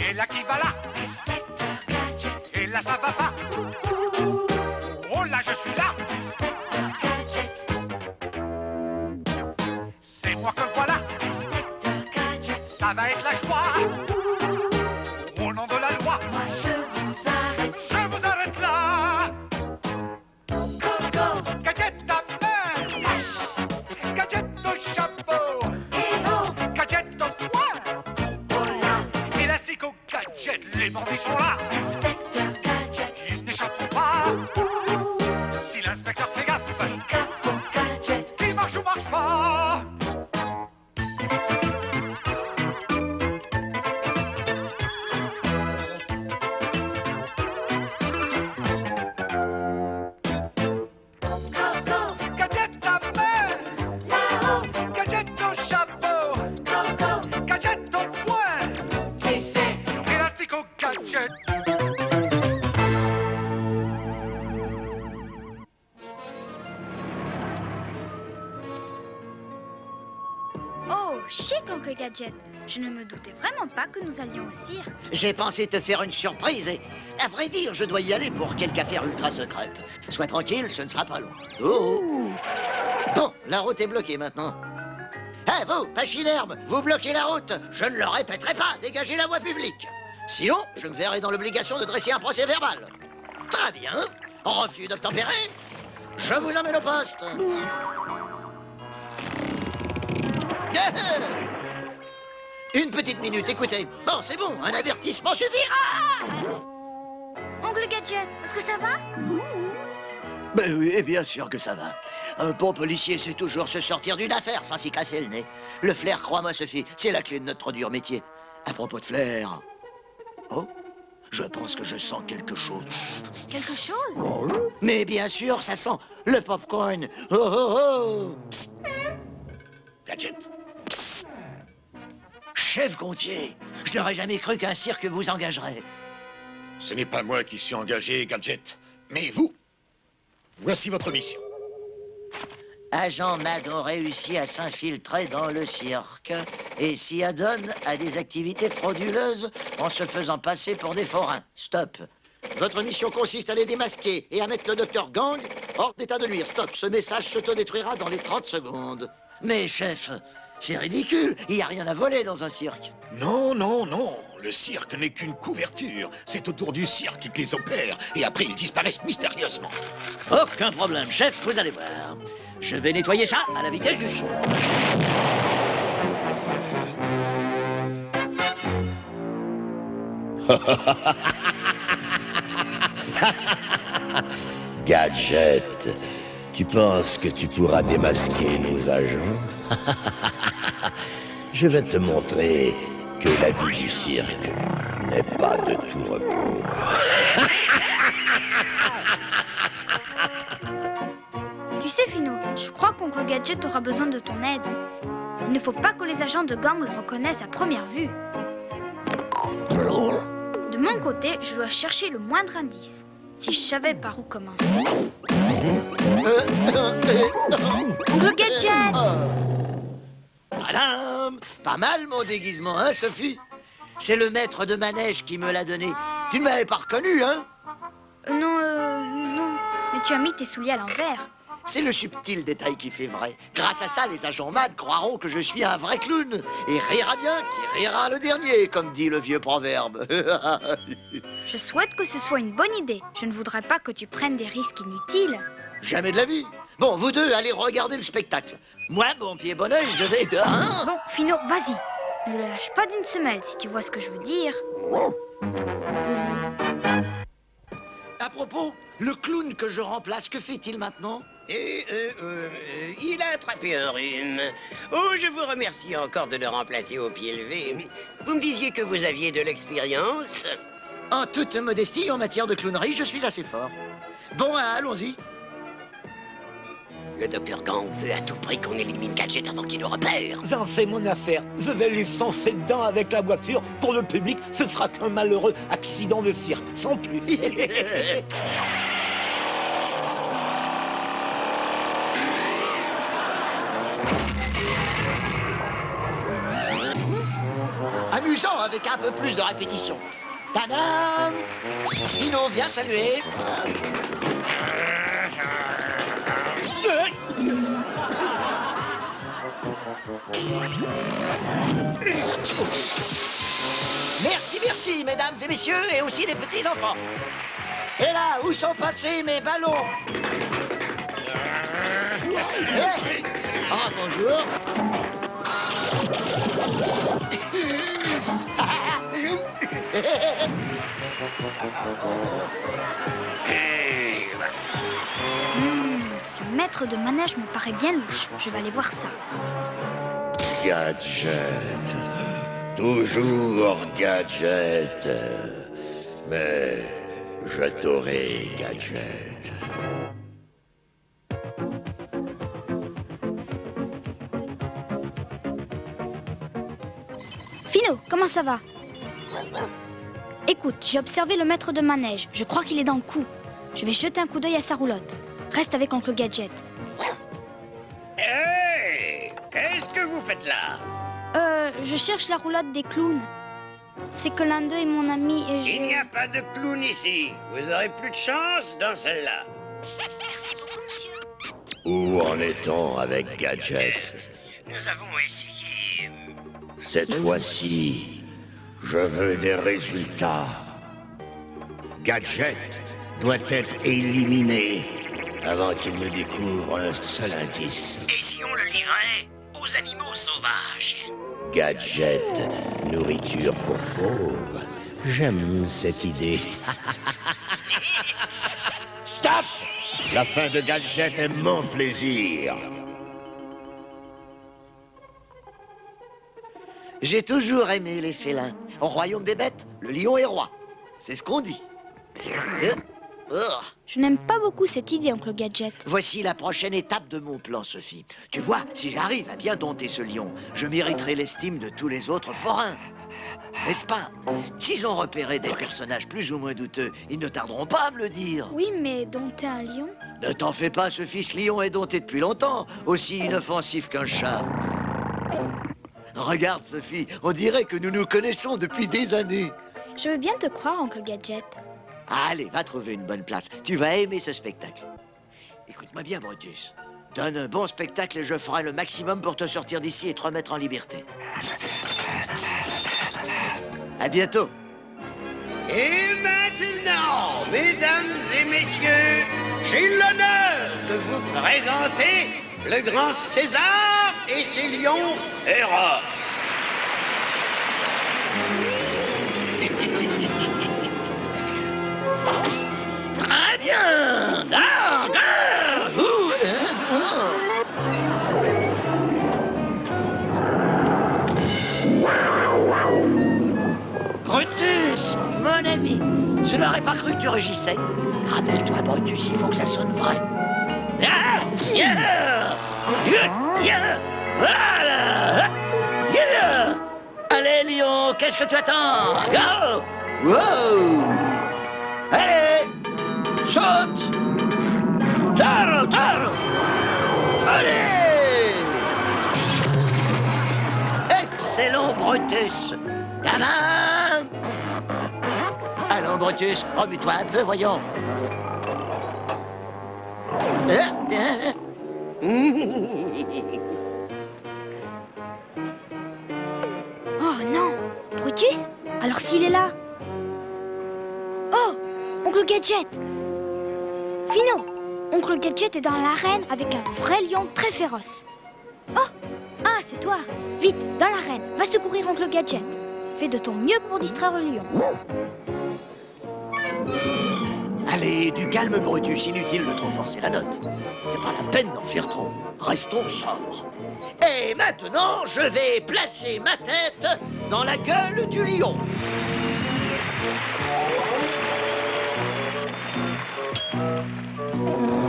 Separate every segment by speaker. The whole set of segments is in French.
Speaker 1: Et là qui va là?
Speaker 2: Inspecteur Gadget.
Speaker 1: Et là ça va pas? Oh là je suis là!
Speaker 2: Inspecteur Gadget.
Speaker 1: C'est moi que voilà!
Speaker 2: Inspecteur Gadget.
Speaker 1: Ça va être la joie! Au nom de la loi!
Speaker 2: Moi je vous arrête.
Speaker 1: Je vous arrête là!
Speaker 2: Go, go.
Speaker 1: Gadget à main!
Speaker 2: Flash.
Speaker 1: Gadget au chapeau!
Speaker 2: Hello.
Speaker 1: Gadget au poing!
Speaker 2: Oh là.
Speaker 1: Élastique au gadget! Les bandits sont là!
Speaker 2: Inspecteur Gadget.
Speaker 1: Ils n'échapperont pas! Si l'inspecteur fait gaffe!
Speaker 2: Gaffe au gadget.
Speaker 1: Qui marche ou marche pas?
Speaker 2: Go, go.
Speaker 1: Gadget à main!
Speaker 2: Là-haut.
Speaker 1: Gadget au chapeau!
Speaker 2: Go, go.
Speaker 1: Gadget au poing!
Speaker 2: Qui c'est?
Speaker 1: Élastique au gadget!
Speaker 3: Oh, chic, Oncle Gadget. Je ne me doutais vraiment pas que nous allions au cirque.
Speaker 4: J'ai pensé te faire une surprise et, à vrai dire, je dois y aller pour quelque affaire ultra secrète. Sois tranquille, ce ne sera pas long. Oh, oh. Bon, la route est bloquée maintenant. Hé, vous, pachyderme, vous bloquez la route. Je ne le répéterai pas, dégagez la voie publique. Sinon, je me verrai dans l'obligation de dresser un procès verbal. Très bien. Refus d'obtempérer. Je vous emmène au poste. Une petite minute, écoutez. Bon, c'est bon, un avertissement suffira.
Speaker 3: Oncle Gadget, est-ce que ça va?
Speaker 4: Ben oui, bien sûr que ça va. Un bon policier sait toujours se sortir d'une affaire sans s'y casser le nez. Le flair, crois-moi, Sophie, c'est la clé de notre dur métier. À propos de flair... Oh, je pense que je sens quelque chose.
Speaker 3: Quelque chose?
Speaker 4: Mais bien sûr, ça sent le popcorn. Oh, oh, oh. Psst. Gadget. Psst. Chef Gontier, je n'aurais jamais cru qu'un cirque vous engagerait.
Speaker 5: Ce n'est pas moi qui suis engagé, Gadget, mais vous. Voici votre mission.
Speaker 4: Agent Madon réussit à s'infiltrer dans le cirque et s'y adonne à des activités frauduleuses en se faisant passer pour des forains. Stop. Votre mission consiste à les démasquer et à mettre le docteur Gang hors d'état de nuire. Stop. Ce message s'autodétruira dans les 30 secondes. Mais chef, c'est ridicule. Il n'y a rien à voler dans un cirque.
Speaker 5: Non, non, non. Le cirque n'est qu'une couverture. C'est autour du cirque qu'ils opèrent. Et après, ils disparaissent mystérieusement.
Speaker 4: Aucun problème, chef. Vous allez voir. Je vais nettoyer ça à la vitesse du son.
Speaker 6: Gadget, tu penses que tu pourras démasquer nos agents? Je vais te montrer que la vie du cirque n'est pas de tout repos.
Speaker 3: Tu sais, Fino, je crois qu'Oncle Gadget aura besoin de ton aide. Il ne faut pas que les agents de gang le reconnaissent à première vue. De mon côté, je dois chercher le moindre indice. Si je savais par où commencer. Oncle Gadget!
Speaker 4: Madame, pas mal mon déguisement, hein, Sophie? C'est le maître de manège qui me l'a donné. Tu ne m'avais pas reconnu, hein?
Speaker 3: Non. Mais tu as mis tes souliers à l'envers.
Speaker 4: C'est le subtil détail qui fait vrai. Grâce à ça, les agents MAD croiront que je suis un vrai clown. Et rira bien qui rira le dernier, comme dit le vieux proverbe.
Speaker 3: Je souhaite que ce soit une bonne idée. Je ne voudrais pas que tu prennes des risques inutiles.
Speaker 4: Jamais de la vie. Bon, vous deux, allez regarder le spectacle. Moi, bon pied, bon oeil, je vais dehors.
Speaker 3: Bon, Fino, vas-y. Ne le lâche pas d'une semelle, si tu vois ce que je veux dire.
Speaker 4: À propos, le clown que je remplace, que fait-il maintenant?
Speaker 7: Il a attrapé un rhume. Oh, je vous remercie encore de le remplacer au pied levé. Vous me disiez que vous aviez de l'expérience.
Speaker 4: En toute modestie, en matière de clownerie, je suis assez fort. Bon, allons-y.
Speaker 7: Le docteur Gang veut à tout prix qu'on élimine Gadget avant qu'il nous repère.
Speaker 8: J'en fais mon affaire. Je vais les foncer dedans avec la voiture. Pour le public, ce sera qu'un malheureux accident de cirque, sans plus.
Speaker 4: amusant avec un peu plus de répétition. Tadam! Dino, viens saluer. Merci, merci, mesdames et messieurs, et aussi les petits-enfants. Et là, où sont passés mes ballons? Ah, bonjour.
Speaker 3: Ce maître de manège me paraît bien louche. Je vais aller voir ça.
Speaker 6: Gadget. Toujours Gadget. Mais je t'aurai, Gadget.
Speaker 3: Fino, comment ça va? Écoute, j'ai observé le maître de manège. Je crois qu'il est dans le coup. Je vais jeter un coup d'œil à sa roulotte. Reste avec Oncle Gadget.
Speaker 7: Hey! Qu'est-ce que vous faites là?
Speaker 3: Je cherche la roulotte des clowns. C'est que l'un d'eux est mon ami et
Speaker 7: Il n'y
Speaker 3: je...
Speaker 7: a pas de clown ici. Vous aurez plus de chance dans celle-là.
Speaker 3: Merci beaucoup, monsieur.
Speaker 6: Où en est-on avec Gadget?
Speaker 7: Nous avons essayé...
Speaker 6: Cette fois-ci, je veux des résultats. Gadget doit être éliminé avant qu'il ne découvre un seul indice.
Speaker 7: Et si on le livrait aux animaux sauvages?
Speaker 6: Gadget, nourriture pour fauves. J'aime cette idée. Stop! La fin de Gadget est mon plaisir.
Speaker 4: J'ai toujours aimé les félins. Au royaume des bêtes, le lion est roi. C'est ce qu'on dit.
Speaker 3: Je n'aime pas beaucoup cette idée, Oncle Gadget.
Speaker 4: Voici la prochaine étape de mon plan, Sophie. Tu vois, si j'arrive à bien dompter ce lion, je mériterai l'estime de tous les autres forains. N'est-ce pas? S'ils ont repéré des personnages plus ou moins douteux, ils ne tarderont pas à me le dire.
Speaker 3: Oui, mais dompter un lion?
Speaker 4: Ne t'en fais pas, Sophie, ce lion est dompté depuis longtemps, aussi inoffensif qu'un chat. Regarde, Sophie, on dirait que nous nous connaissons depuis des années.
Speaker 3: Je veux bien te croire, Oncle Gadget.
Speaker 4: Allez, va trouver une bonne place. Tu vas aimer ce spectacle. Écoute-moi bien, Brutus. Donne un bon spectacle et je ferai le maximum pour te sortir d'ici et te remettre en liberté. À bientôt.
Speaker 7: Et maintenant, mesdames et messieurs, j'ai l'honneur de vous présenter le grand César et ses lions féroces.
Speaker 4: Très bien. Brutus, mon ami, je n'aurais pas cru que tu rugissais. Rappelle-toi, Brutus, il faut que ça sonne vrai. Voilà. Allez, lion, qu'est-ce que tu attends? Go! Wow! Allez! Saute! Taro, taro! Allez! Excellent, Brutus! Gamin! Allons, Brutus, remue-toi un peu, voyons.
Speaker 3: Oh non! Brutus? Alors s'il est là? Oh! Oncle Gadget! Fino! Oncle Gadget est dans l'arène avec un vrai lion très féroce. Oh! Ah, c'est toi! Vite, dans l'arène, va secourir Oncle Gadget. Fais de ton mieux pour distraire le lion.
Speaker 4: Allez, du calme, Brutus, inutile de trop forcer la note. C'est pas la peine d'en faire trop. Restons sobres. Et maintenant, je vais placer ma tête dans la gueule du lion.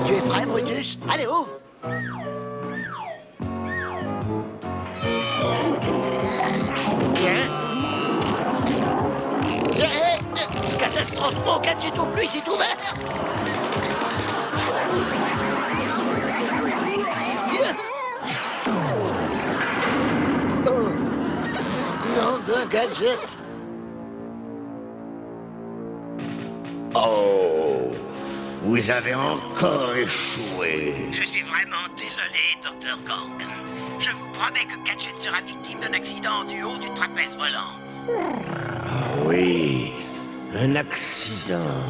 Speaker 4: Tu es prêt, Brutus? Allez, ouvre. Bien. Catastrophe, mon gadget au pluie, c'est ouvert. Oh. Non, d'un gadget.
Speaker 6: Oh, vous avez encore échoué.
Speaker 7: Je suis vraiment désolé, Dr. Gang. Je vous promets que Gadget sera victime d'un accident du haut du trapèze volant.
Speaker 6: Oui, un accident.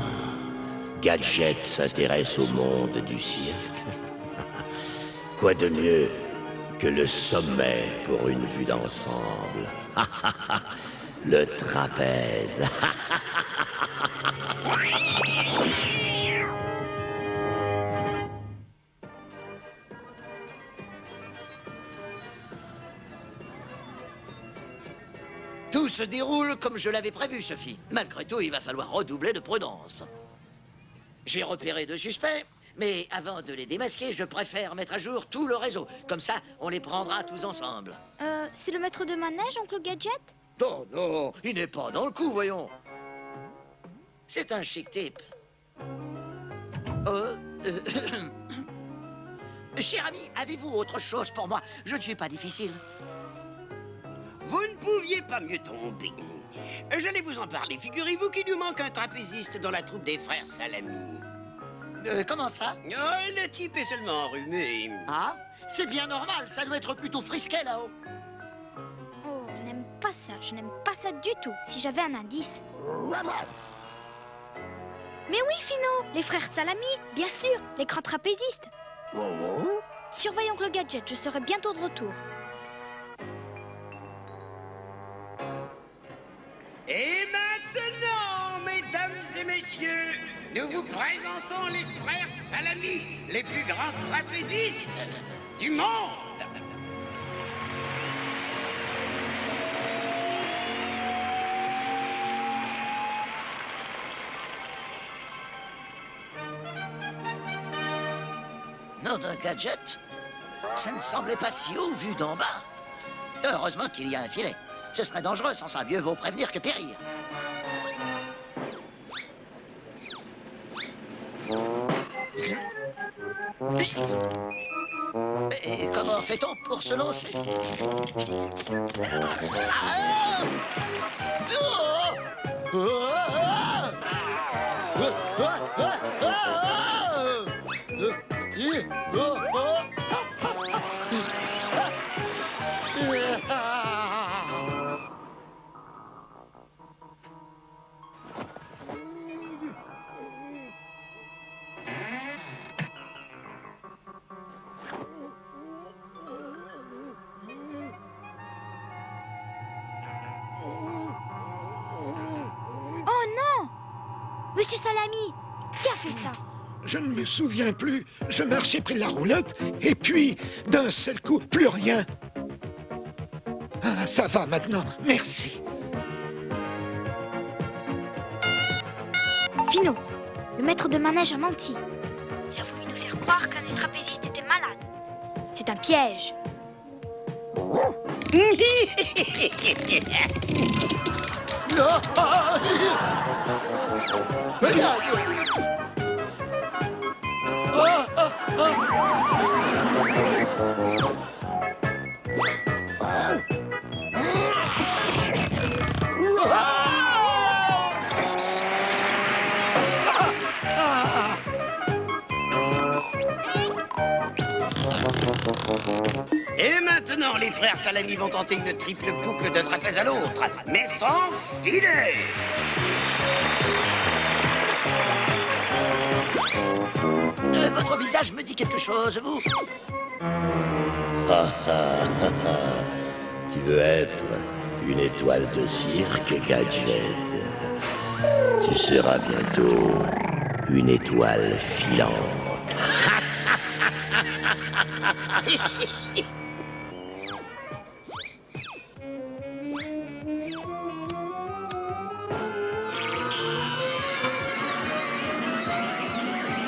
Speaker 6: Gadget s'intéresse au monde du cirque. Quoi de mieux que le sommet pour une vue d'ensemble? Le trapèze.
Speaker 4: Tout se déroule comme je l'avais prévu, Sophie. Malgré tout, il va falloir redoubler de prudence. J'ai repéré 2 suspects, mais avant de les démasquer, je préfère mettre à jour tout le réseau. Comme ça, on les prendra tous ensemble.
Speaker 3: C'est le maître de manège, oncle Gadget?
Speaker 4: Non, non, il n'est pas dans le coup, voyons. C'est un chic type. Cher ami, avez-vous autre chose pour moi? Je ne suis pas difficile.
Speaker 7: Vous ne pouviez pas mieux tomber. J'allais vous en parler. Figurez-vous qu'il nous manque un trapéziste dans la troupe des frères Salami.
Speaker 4: Comment ça?
Speaker 7: Oh, le type est seulement enrhumé.
Speaker 4: Ah, c'est bien normal, ça doit être plutôt frisquet là-haut.
Speaker 3: Oh, je n'aime pas ça, je n'aime pas ça du tout. Si j'avais un indice. Mais oui, Fino, les frères Salami, bien sûr, les grands trapézistes. Surveille oncle Gadget, je serai bientôt de retour.
Speaker 7: Et maintenant, mesdames et messieurs, nous vous présentons les frères Salami, les plus grands trapézistes du monde.
Speaker 4: Nom d'un gadget? Ça ne semblait pas si haut vu d'en bas. Heureusement qu'il y a un filet. Ce serait dangereux sans ça. Mieux vaut prévenir que périr. Et comment fait-on pour se lancer? Ah!
Speaker 3: Monsieur Salami, qui a fait ça?
Speaker 5: Je ne me souviens plus. Je marchais près de la roulotte, et puis, d'un seul coup, plus rien. Ah, ça va maintenant, merci.
Speaker 3: Fino, le maître de manège a menti. Il a voulu nous faire croire qu'un des trapézistes était malade. C'est un piège.
Speaker 4: Non! Regarde!
Speaker 7: Et maintenant, les frères Salami vont tenter une triple boucle d'un trapèze à l'autre, mais sans filet.
Speaker 4: Votre visage me dit quelque chose, vous?
Speaker 6: Ah, ah, ah, ah. Tu veux être une étoile de cirque, Gadget? Tu seras bientôt une étoile filante.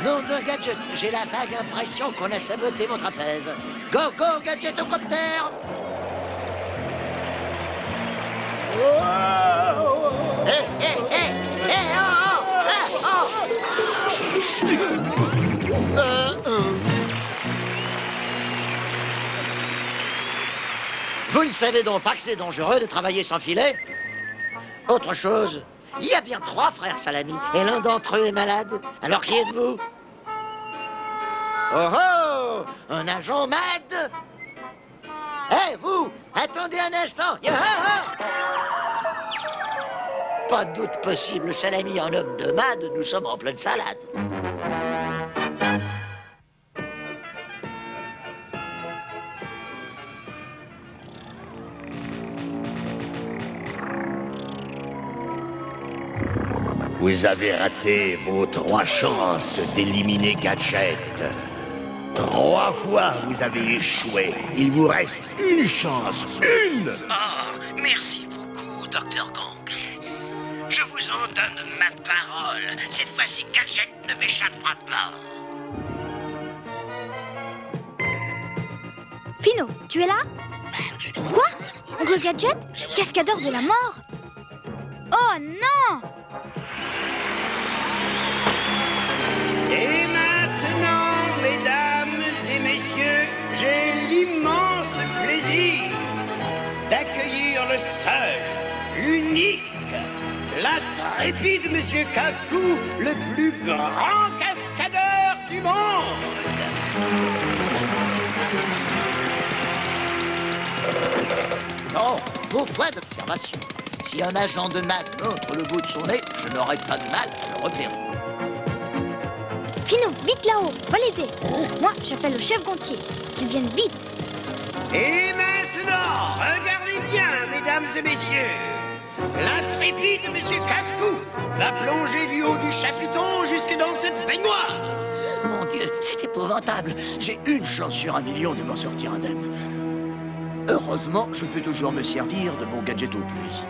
Speaker 4: Nom d'un gadget, j'ai la vague impression qu'on a saboté mon trapèze. Go, go, gadget au coptère! Hé, hé, hé, hé, oh, oh, Vous ne savez donc pas que c'est dangereux de travailler sans filet? Autre chose, il y a bien 3 frères Salami, et l'un d'entre eux est malade. Alors qui êtes-vous? Oh oh! Un agent MAD! Hé, vous! Attendez un instant! Pas de doute possible, Salami en homme de MAD, nous sommes en pleine salade.
Speaker 6: Vous avez raté vos 3 chances d'éliminer Gadget. 3 fois vous avez échoué. Il vous reste une chance. Une!
Speaker 7: Oh, merci beaucoup, Dr. Kong. Je vous en donne ma parole. Cette fois-ci, Gadget ne m'échappera pas.
Speaker 3: Fino, tu es là? Quoi? Oncle Gadget? Cascadeur de la mort? Oh non!
Speaker 7: Et maintenant, mesdames et messieurs, j'ai l'immense plaisir d'accueillir le seul, l'unique, l'intrépide Monsieur Cascou, le plus grand cascadeur du monde.
Speaker 4: Non, au point d'observation. Si un agent de MAD montre le bout de son nez, je n'aurai pas de mal à le repérer.
Speaker 3: Fino, vite là-haut, va l'aider. Moi, j'appelle le chef Gontier. Qu'il vienne vite.
Speaker 7: Et maintenant, regardez bien, mesdames et messieurs. L'intrépide Monsieur Cascou va plonger du haut du chapiteau jusque dans cette baignoire.
Speaker 4: Mon Dieu, c'est épouvantable. J'ai une chance sur 1 million de m'en sortir indemne. Heureusement, je peux toujours me servir de mon gadget au pluie.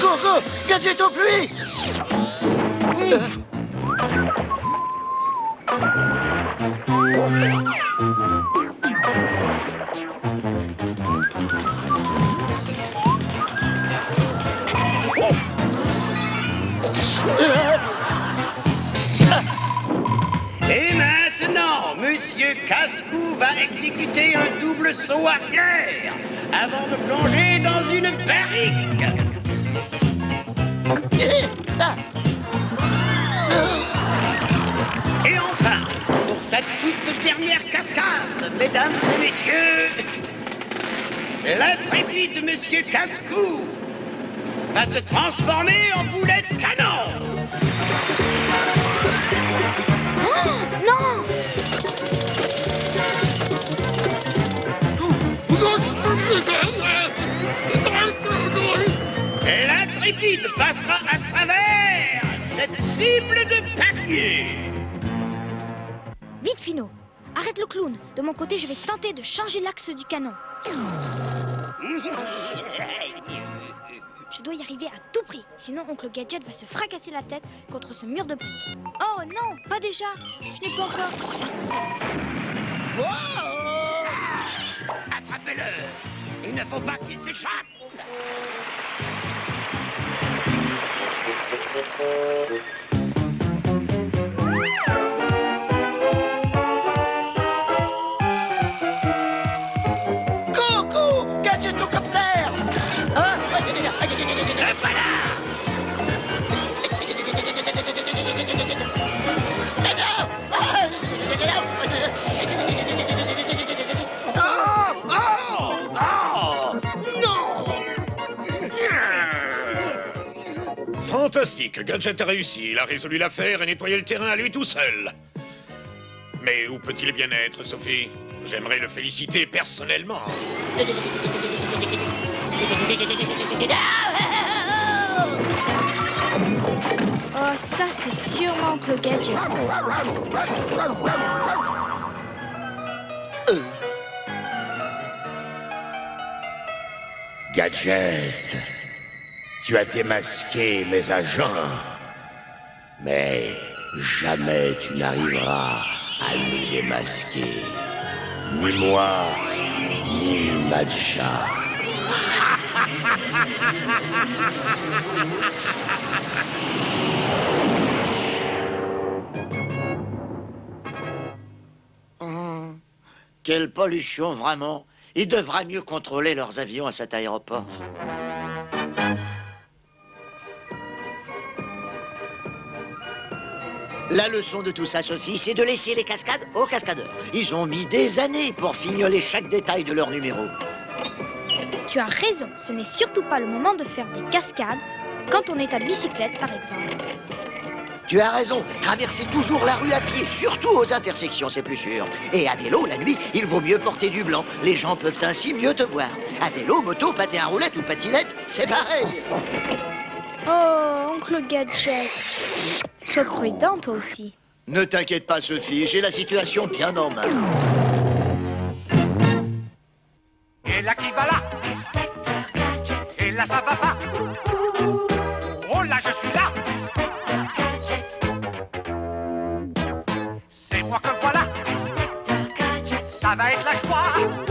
Speaker 4: Coco, gadget au pluie!
Speaker 7: Et maintenant, Monsieur Cascou va exécuter un double saut arrière avant de plonger dans une barrique. Et enfin, pour cette toute dernière cascade, mesdames et messieurs, l'intrépide Monsieur Cascou va se transformer en boulet de canon.
Speaker 3: Oh, non!
Speaker 7: Et l'intrépide passera à travers cette cible de papier.
Speaker 3: Vite, Fino. Arrête le clown. De mon côté, je vais tenter de changer l'axe du canon. Je dois y arriver à tout prix. Sinon, Oncle Gadget va se fracasser la tête contre ce mur de briques. Oh non, pas déjà. Je n'ai pas encore...
Speaker 7: Attrapez-le. Il ne faut pas qu'il s'échappe.
Speaker 4: Coucou, gadgetocoptère! Hein?
Speaker 7: Le voilà.
Speaker 1: Fantastique, Gadget a réussi. Il a résolu l'affaire et nettoyé le terrain à lui tout seul. Mais où peut-il bien être, Sophie? J'aimerais le féliciter personnellement.
Speaker 3: Oh, ça, c'est sûrement Oncle Gadget.
Speaker 6: Gadget, tu as démasqué mes agents, mais jamais tu n'arriveras à nous démasquer. Ni moi, ni Madcha.
Speaker 4: Quelle pollution, vraiment. Ils devraient mieux contrôler leurs avions à cet aéroport. La leçon de tout ça, Sophie, c'est de laisser les cascades aux cascadeurs. Ils ont mis des années pour fignoler chaque détail de leur numéro.
Speaker 3: Tu as raison, ce n'est surtout pas le moment de faire des cascades quand on est à bicyclette, par exemple.
Speaker 4: Tu as raison, traverser toujours la rue à pied, surtout aux intersections, c'est plus sûr. Et à vélo, la nuit, il vaut mieux porter du blanc. Les gens peuvent ainsi mieux te voir. À vélo, moto, patin à roulette ou patinette, c'est pareil.
Speaker 3: Oh, oncle Gadget. Sois prudent, toi aussi.
Speaker 4: Ne t'inquiète pas, Sophie, j'ai la situation bien en main.
Speaker 9: Et là qui va là? Et là ça va pas? Oh là je suis là! C'est moi que voilà! Ça va être la joie!